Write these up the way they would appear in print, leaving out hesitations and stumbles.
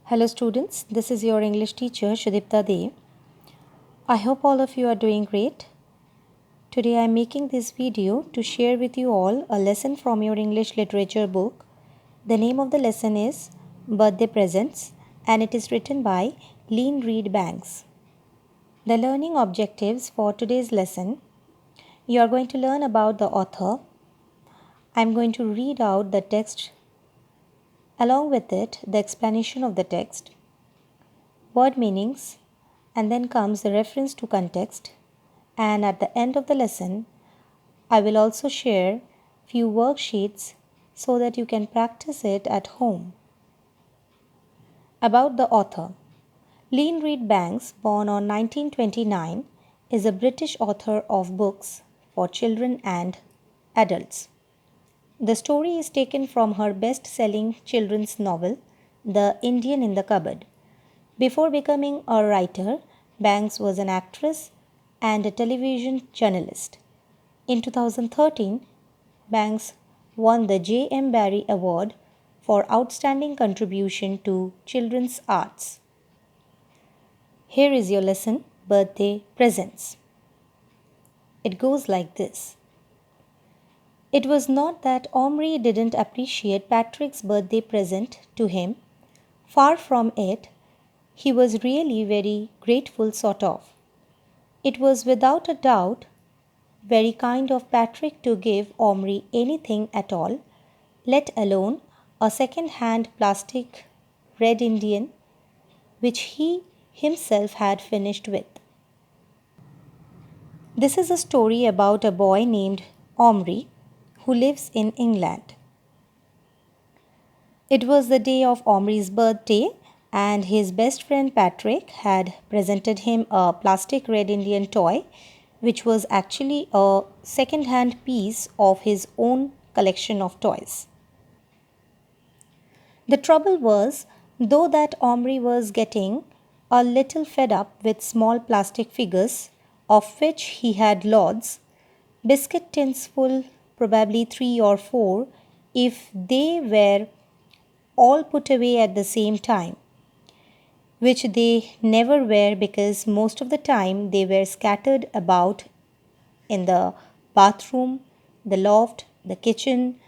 Hello students, this is your English teacher Shudipta De. I hope all of you are doing great. Today I am making this video to share with you all a lesson from your English literature book. The name of the lesson is Birthday Presents and it is written by Lean Reed Banks. The learning objectives for today's lesson: you are going to learn about the author. I am going to read out the text, along with it the explanation of the text, word meanings, and then comes the reference to context. And at the end of the lesson, I will also share few worksheets so that you can practice it at home. About the author: Lean Reed Banks, born on 1929, is a British author of books for children and adults. The story is taken from her best-selling children's novel, The Indian in the Cupboard. Before becoming a writer, Banks was an actress and a television journalist. In 2013, Banks won the J. M. Barrie Award for Outstanding Contribution to Children's Arts. Here is your lesson, Birthday Presents. It goes like this. It was not that Omri didn't appreciate Patrick's birthday present to him. Far from it. He was really very grateful, sort of. It was without a doubt very kind of Patrick to give Omri anything at all, let alone a second-hand plastic Red Indian which he himself had finished with. This is a story about a boy named Omri who lives in England. It was the day of Omri's birthday, and his best friend Patrick had presented him a plastic Red Indian toy, which was actually a second-hand piece of his own collection of toys. The trouble was, though, that Omri was getting a little fed up with small plastic figures, of which he had loads, biscuit tins full, probably 3 or 4, if they were all put away at the same time, which they never were because most of the time they were scattered about in the bathroom, the loft, the kitchen,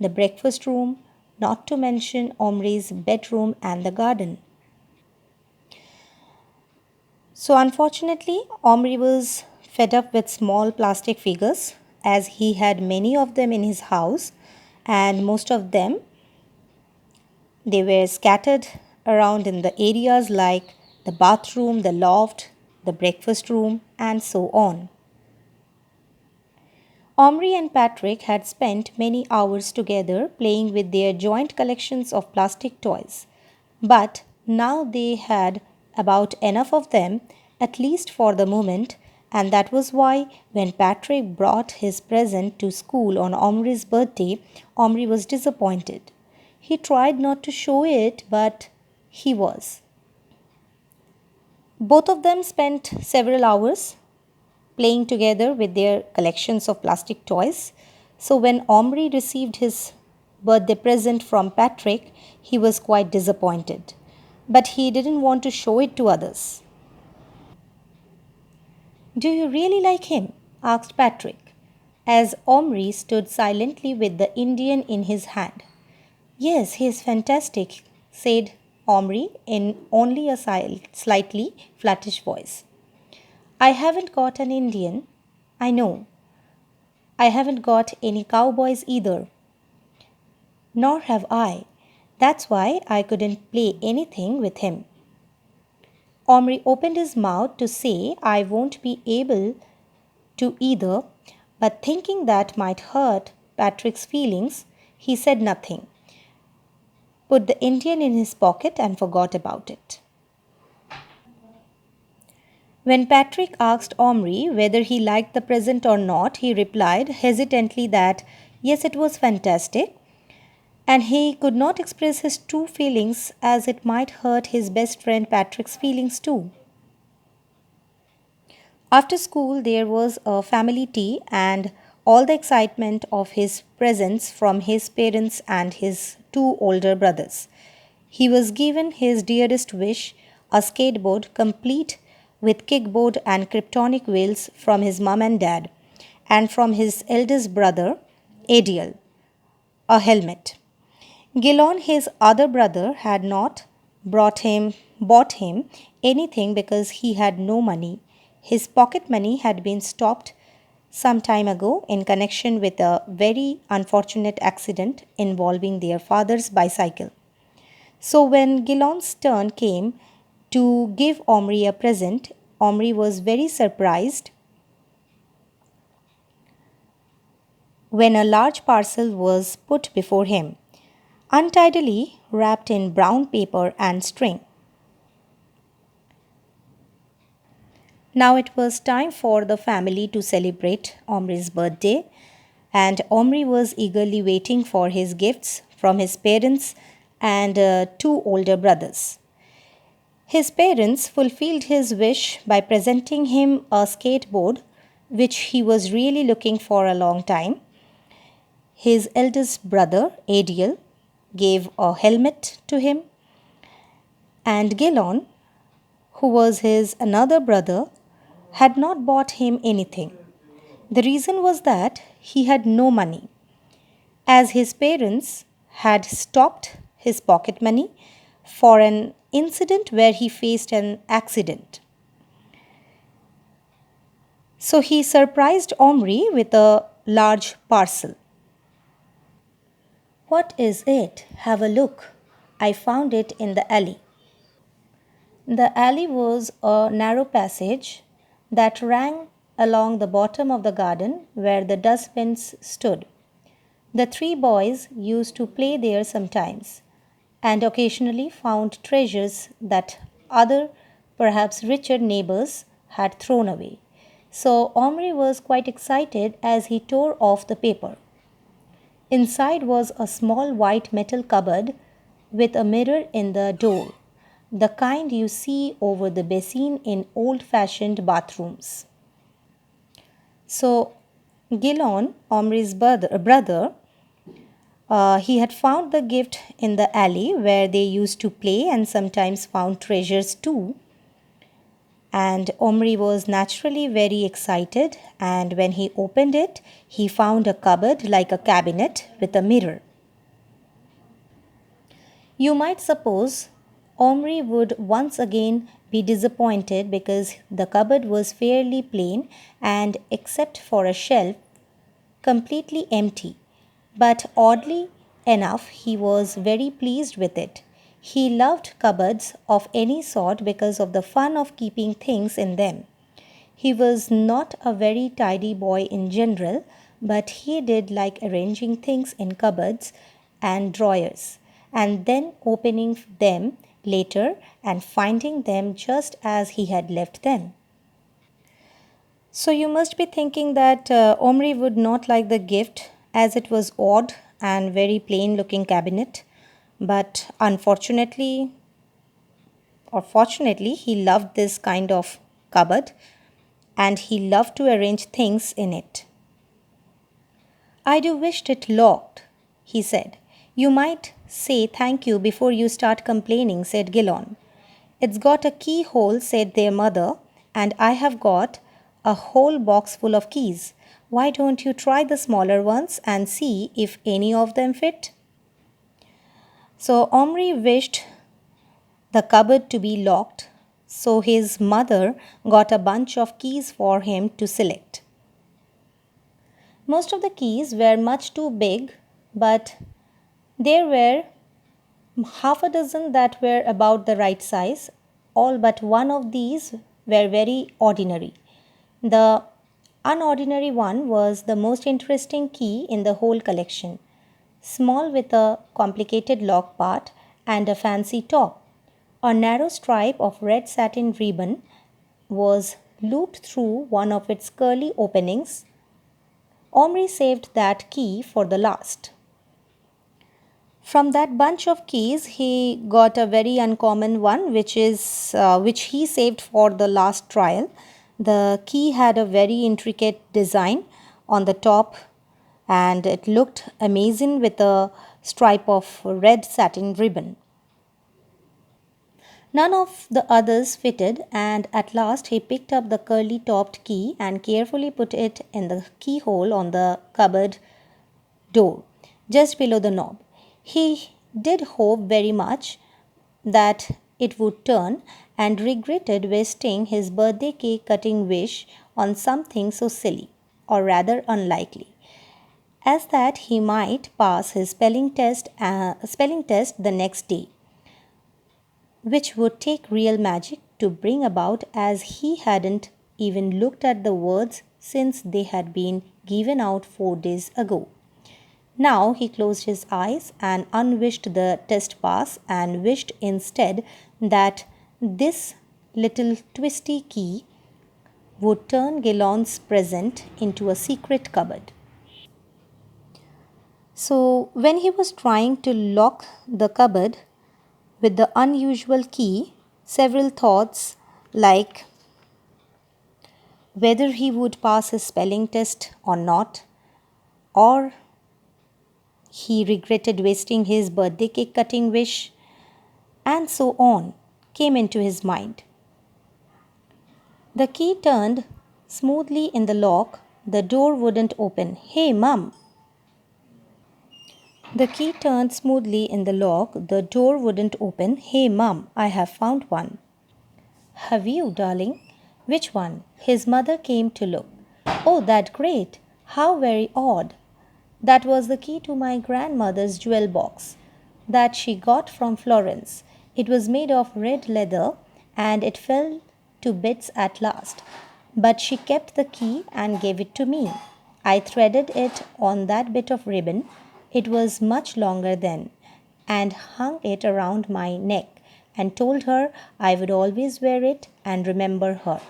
the breakfast room, not to mention Omri's bedroom and the garden. So unfortunately, Omri was fed up with small plastic figures, as he had many of them in his house, and most of them they were scattered around in the areas like the bathroom, the loft, the breakfast room, and so on. Omri and Patrick had spent many hours together playing with their joint collections of plastic toys, but now they had about enough of them, at least for the moment, and that was why when Patrick brought his present to school on Omri's birthday, Omri was disappointed. He tried not to show it, but he was. Both of them spent several hours playing together with their collections of plastic toys. So when Omri received his birthday present from Patrick, he was quite disappointed. But he didn't want to show it to others. "Do you really like him?" asked Patrick, as Omri stood silently with the Indian in his hand. "Yes, he is fantastic," said Omri in only a slightly flattish voice. "I haven't got an Indian, I know. I haven't got any cowboys either." "Nor have I. That's why I couldn't play anything with him." Omri opened his mouth to say, "I won't be able to either," but thinking that might hurt Patrick's feelings, he said nothing, put the Indian in his pocket, and forgot about it. When Patrick asked Omri whether he liked the present or not, he replied hesitantly that yes, it was fantastic, and he could not express his true feelings as it might hurt his best friend Patrick's feelings too. After school, there was a family tea and all the excitement of his presence from his parents and his two older brothers. He was given his dearest wish, a skateboard complete with kickboard and kryptonic wheels from his mom and dad, and from his eldest brother, Adiel, a helmet. Gilon, his other brother, had not bought him anything because he had no money. His pocket money had been stopped some time ago in connection with a very unfortunate accident involving their father's bicycle. So when Gilon's turn came to give Omri a present, Omri was very surprised when a large parcel was put before him, untidily wrapped in brown paper and string. Now it was time for the family to celebrate Omri's birthday, and Omri was eagerly waiting for his gifts from his parents and two older brothers. His parents fulfilled his wish by presenting him a skateboard, which he was really looking for a long time. His eldest brother, Adiel, gave a helmet to him, and Gilon, who was his another brother, had not bought him anything. The reason was that he had no money, as his parents had stopped his pocket money for an incident where he faced an accident. So he surprised Omri with a large parcel. What is it? Have a look. I found it in the alley. The alley was a narrow passage that ran along the bottom of the garden where the dustbins stood. The three boys used to play there sometimes and occasionally found treasures that other, perhaps richer neighbors had thrown away. So Omri was quite excited as he tore off the paper. Inside was a small white metal cupboard with a mirror in the door, the kind you see over the basin in old fashioned bathrooms. So, Gilon, Omri's brother, he had found the gift in the alley where they used to play and sometimes found treasures too. And Omri was naturally very excited, and when he opened it, he found a cupboard like a cabinet with a mirror. You might suppose Omri would once again be disappointed because the cupboard was fairly plain and, except for a shelf, completely empty. But oddly enough, he was very pleased with it. He loved cupboards of any sort because of the fun of keeping things in them. He was not a very tidy boy in general, but he did like arranging things in cupboards and drawers, and then opening them later and finding them just as he had left them. So you must be thinking that Omri would not like the gift as it was odd and very plain looking cabinet. But unfortunately or fortunately, he loved this kind of cupboard and he loved to arrange things in it. I do wished it locked, he said. You might say thank you before you start complaining, said Gilon. It's got a keyhole, said their mother, and I have got a whole box full of keys. Why don't you try the smaller ones and see if any of them fit? So Omri wished the cupboard to be locked, so his mother got a bunch of keys for him to select. Most of the keys were much too big, but there were half a dozen that were about the right size. All but one of these were very ordinary. The unordinary one was the most interesting key in the whole collection, small with a complicated lock part and a fancy top. A narrow stripe of red satin ribbon was looped through one of its curly openings. Omri saved that key for the last. From that bunch of keys, he got a very uncommon one, which he saved for the last trial. The key had a very intricate design on the top, and it looked amazing with a stripe of red satin ribbon. None of the others fitted, and at last he picked up the curly topped key and carefully put it in the keyhole on the cupboard door, just below the knob. He did hope very much that it would turn and regretted wasting his birthday cake cutting wish on something so silly, or rather unlikely, as that he might pass his spelling test the next day, which would take real magic to bring about, as he hadn't even looked at the words since they had been given out 4 days ago. Now he closed his eyes and unwished the test pass and wished instead that this little twisty key would turn Gillon's present into a secret cupboard. So, when he was trying to lock the cupboard with the unusual key, several thoughts like whether he would pass his spelling test or not, or he regretted wasting his birthday cake cutting wish, and so on, came into his mind. The key turned smoothly in the lock. The door wouldn't open. Hey, Mum! The key turned smoothly in the lock. The door wouldn't open. Hey, Mum, I have found one. Have you, darling? Which one? His mother came to look. Oh, that great! How very odd! That was the key to my grandmother's jewel box that she got from Florence. It was made of red leather and it fell to bits at last. But she kept the key and gave it to me. I threaded it on that bit of ribbon. It was much longer then, and hung it around my neck and told her I would always wear it and remember her.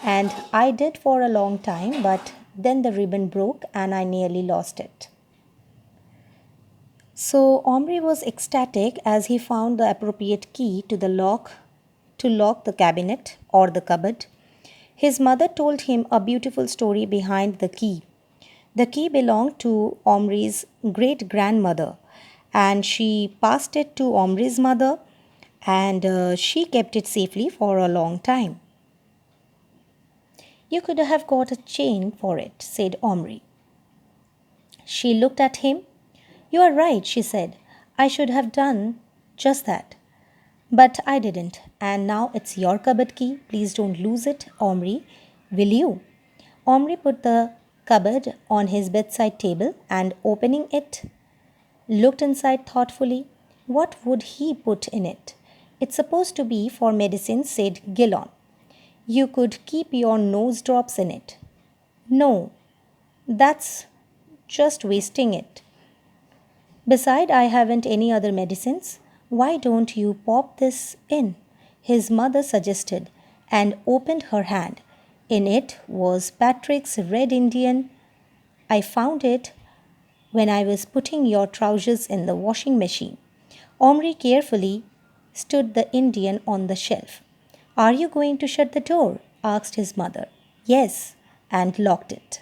And I did for a long time, but then the ribbon broke and I nearly lost it. So Omri was ecstatic as he found the appropriate key to lock the cabinet or the cupboard. His mother told him a beautiful story behind the key. The key belonged to Omri's great grandmother, and she passed it to Omri's mother, and she kept it safely for a long time. You could have got a chain for it, said Omri. She looked at him. You are right, she said. I should have done just that. But I didn't, and now it's your cupboard key. Please don't lose it, Omri. Will you? Omri put the cupboard on his bedside table and, opening it, looked inside thoughtfully. What would he put in it? It's supposed to be for medicine, said Gillon. You could keep your nose drops in it. No, that's just wasting it. Beside, I haven't any other medicines. Why don't you pop this in? His mother suggested, and opened her hand. In it was Patrick's Red Indian. I found it when I was putting your trousers in the washing machine. Omri carefully stood the Indian on the shelf. Are you going to shut the door? Asked his mother. Yes, and locked it.